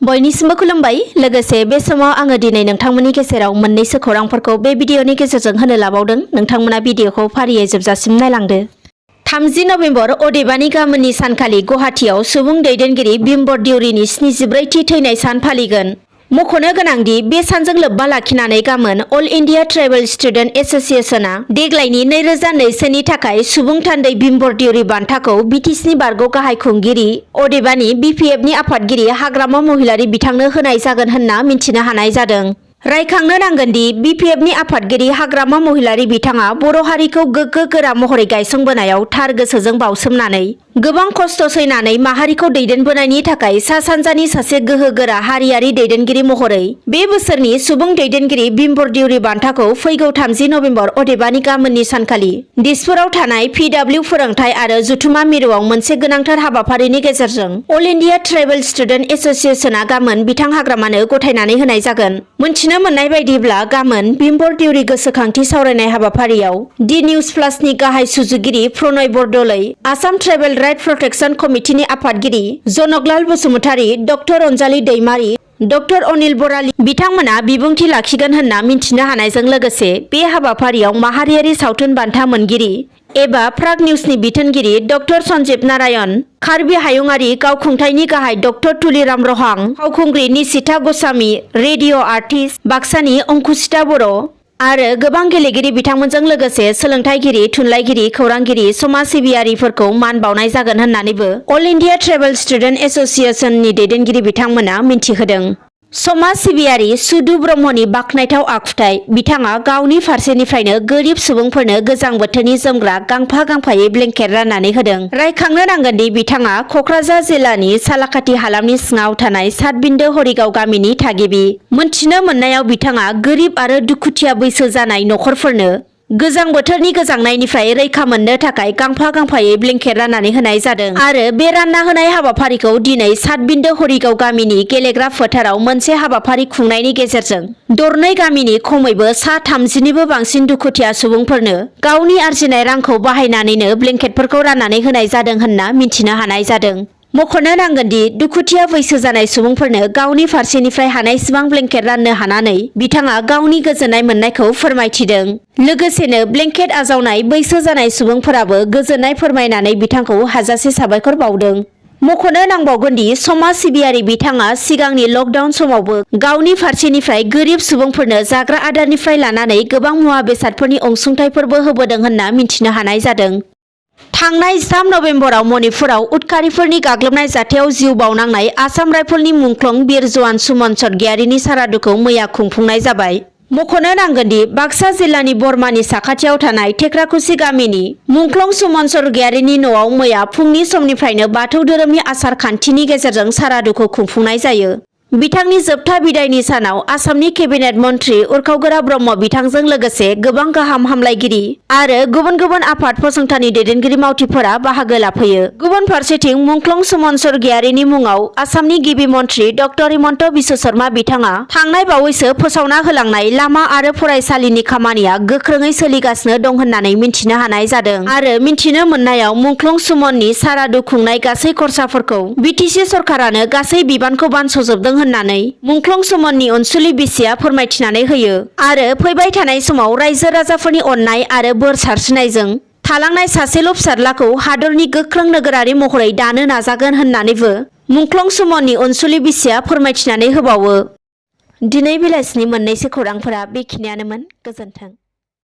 बयनिसिमबो खुलुमबाय। लोगोसे बे समाव आङो दिनै नोंथांमोननि गेजेराव मोननैसो खौरांफोरखौ बे भिडिअनि गेजेरजों होनो लाबावदों। नोंथांमोना भिडिअखौ फारियै जोबजासिम नायलांदो। 30 नभेम्बर अदेबानि गाबोननि सानखालि गुवाहाटीआव सुबुं दैदेनगिरि बिम्बर देउरिनि 74थि थैनाय सान फालिगोन। मख'नो गोनांदि बे सानजों लोब्बा लाखिनानै गाबोन अल इन्डिया ट्राइबेल स्टुडेन्ट एस'सिएशनआ देग्लायनि 2002 थाखाय सुबुं थान्दै बिम्बर देउरि बान्थाखौ बिटिसिनि बारग' गाहाय खुंगिरि अदेबानि बिपिएफनि आफादगिरि हाग्रामा महिलारी बिथांनो होनाय जागोन होनना मिन्थिनो हानाय जादों। रायखांनो नांगोनदि बिपिएफनि आफादगिरि हाग्रामा महिलारी बिथाङा बर' हारिखौ गोग्गो गोरा महरै गायसंबोनायाव थार गोसोजों बावसोमनानै गोबां खस्थ' सैनानै माहारिखौ दैदेनबोनायनि थाखाय सा सानजानि सासे गोहोगोरा हारियारि दैदेनगिरि महरै बे बोसोरनि सुबुं दैदेनगिरि बिम्बर देउरि बान्थाखौ फैगौ 30 नभेम्बर अदेबानि गाबोननि सानखालि दिसपुराव थानाय पिडब्लिउ फोरोंथाय आरो जथुमा मिरुआव मोनसे गोनांथार हाबाफारिनि गेजेरजों अल इन्डिया ट्राइबेल स्टुडेन्ट एस'सिएशनआ गाबोन बिथां हाग्रामानो गथायनानै होनाय जागोन। मिथिनो मोननाय बायदिब्ला गाबोन बिम्बर देउरि गोसोखांथि सावरायनाय हाबाफारियाव दि निउज प्लासनि गाहाय सुजुगिरि Pranay Bordoloi, Assam tribal right protection कमिटिनि आफादगिरि जनकलाल बसुमतारी, डक्टर अनजालि दैमारी, डक्टर अनिल बराली बिथांमोना बिबुंथि लाखिगोन होनना मिन्थिनो हानायजों लोगोसे बे हाबाफारियाव माहारियारि सावथुन बान्था मोनगिरि एबा प्राग निउजनि बिथोनगिरि डक्टर सन्जीब नारायण, कार्बि हायुंआरि गावखुंथायनि गाहाय डक्टर तुलिराम रहां, फावखुंग्रि निशिथा गस्वामी, रेडिअ' आर्टिस्ट बाक्सानि अंकुसिता बर' आरो गोबां गेलेगिरि बिथांमोनजों लोगोसे सोलोंथाइगिरि, थुनलाइगिरि, खौरांगिरि, समाज सिबियारिफोरखौ मान बावनाय जागोन होननानैबो अल इन्डिया ट्राइबेल स्टुडेन्ट एस'सिएशननि दैदेनगिरि बिथांमोना मिन्थिहोदों। समाज सिबियारि सुदु ब्रह्मनि बाखनायथाव आखुथाय। बिथाङा गावनि फारसेनिफ्रायनो गोरिब सुबुंफोरनो गोजां बोथोरनि जोमग्रा गांफा गांफायै ब्लेंकेट राननानै होदों। रायखांनो नांगोनदि बिथाङा क'क्राझार जिल्लानि सालाकाथि हालामनि सिङाव थानाय सातबिन्दो हरिगाव गामिनि थागिबि। मोनथिनो मोननायाव बिथाङा गोरिब आरो दुखुथिया बैसो जानाय नखरफोरनो गोजां बोथोरनि गोजांनायनिफ्राय रैखा मोननो थाखाय गांफा गांफायै ब्लेंकेट राननानै होनाय जादों आरो बे रानना होनाय हाबाफारिखौ दिनै सातबिन्दो हरिगाव गामिनि गेलेग्रा फोथाराव मोनसे हाबाफारि खुंनायनि गेजेरजों दरनै गामिनि खमैबो सा 30निबो बांसिन दुखुथिया सुबुंफोरनो गावनि आरजिनाय रांखौ बाहायनानैनो ब्लेंकेटफोरखौ राननानै होनाय जादों होनना मिन्थिनो हानाय जादों। मख'नो नांगोनदि दुखुथिया बैसो जानाय सुबुंफोरनो गावनि फारसेनिफ्राय हानायसिबां ब्लेंकेट राननो हानानै बिथाङा गावनि गोजोननाय मोननायखौ फोरमायथिदों। लोगोसेनो ब्लेंकेट आजावनाय बैसो जानाय सुबुंफोराबो गोजोननाय फोरमायनानै बिथांखौ हाजासे साबायखर बावदों। मख'नो नांबावगोनदि समाज सिबियारि बिथाङा सिगांनि लकडाउन समावबो गावनि फारसेनिफ्राय गोरिब सुबुंफोरनो जाग्रा आदारनिफ्राय लानानै गोबां मुवा बेसादफोरनि अनसुंथाइफोरबो होबोदों होनना मिन्थिनो हानाय जादों। थांनाय 3 नभेम्बराव मणिपुराव उदखारिफोरनि गाग्लोबनाय जाथायाव जिउ बावनांनाय आसाम राइफलनि मुंख्लं बिर जवान सुमन सर्गियारिनि सारादुखौ मैया खुंफुंनाय जाबाय। मख'नो नांगोनदि बाक्सा जिल्लानि बरमानि साखाथियाव थानाय थेक्राकुसि गामिनि मुंख्लं सुमन सर्गियारिनि न'आव मैया फुंनि समनिफ्रायनो बाथौ धोरोमनि आसार खान्थिनि गेजेरजों सारादुखौ खुंफुंनाय जायो। बिथांनि जोबथा बिदायनि सानाव आसामनि केबिनेट मन्त्रि उरखावगोरा ब्रह्म बिथांजों लोगोसे गोबां गाहाम हामलायगिरि आरो गुबुन गुबुन आफाद फसंथाननि दैदेनगिरि मावथिफोरा बाहागो लाफैयो। गुबुन फारसेथिं मुंख्लं सुमन सर्गियारिनि मुङाव आसामनि गिबि मन्त्रि डक्टर हिमन्त बिश्व शर्मा बिथाङा थांनाय बावैसो फोसावना होलांनाय लामा आरो फरायसालिनि खामानिया गोख्रोङै सोलिगासिनो दं होननानै मिन्थिनो हानाय जादों आरो मिन्थिनो मोननायाव मुंख्लं सुमननि सारादु खुंनाय गासै खरसाफोरखौ बिटिसि सरकारानो गासै बिबानखौ बानस'जोबदों होननानै मुंख्लं सुमननि अनसुलि बिसिया फोरमायथिनानै होयो आरो फैबाय थानाय समाव रायजो राजाफोरनि अननाय आरो बोर सारस्रिनायजों थालांनाय सासेल' फिसाज्लाखौ हादरनि गोख्रों नोगोरारि महरै दानो नाजागोन होननानैबो मुंख्लं सुमननि अनसुलि बिसिया फोरमायथिनानै होबावो। दिनै बेलासिनि मोननैसो खौरांफोरा बेखिनियानोमोन। गोजोन्थों।